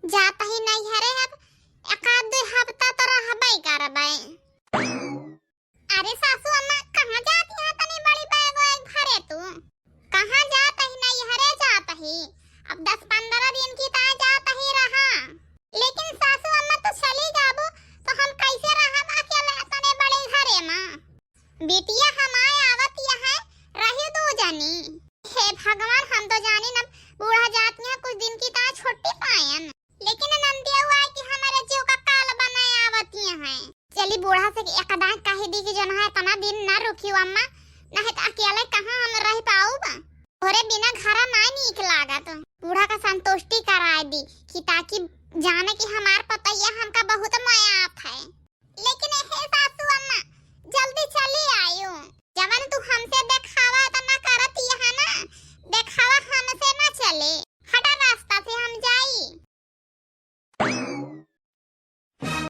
जाता ही नहीं हरे अब एक आध दो हफ्ता तो रहबई करबई। अरे सासू अम्मा कहाँ जाती है तनी बड़ी बैग वैग भरे तू? कहाँ जाता ही नहीं हरे जाता ही अब 10-15 दिन की ता जाता ही रहा। लेकिन सासू अम्मा तो चली जाबो तो हम कैसे रहब अकेले तने बड़े घरे में? बेटिया हमारे आवत यहाँ रही दो जनी। हे भगवान हम तो जानी न बूढ़ा जाती है कुछ दिन की ता छुट्टी पायन। लेकिन नंदिया हुआ है कि हमारे जीव का काल बनाए आवती है। चली बूढ़ा से एकदम कह दी कि जन है तना दिन ना रुकियो अम्मा नहीं तो अकेले कहाँ हम रह पाऊबा। तोरे बिना घर ना नीक लागत। बूढ़ा का संतुष्टि कराए दी कि ताकि जाने कि हमार पतैया हमका बहुत माया आप है। लेकिन हे सासू अम्मा जल्दी चली आयो। जवन तू हमसे देखावा तो ना करत है ना, देखावा हमसे ना चले। हटा रास्ता से हम जाई।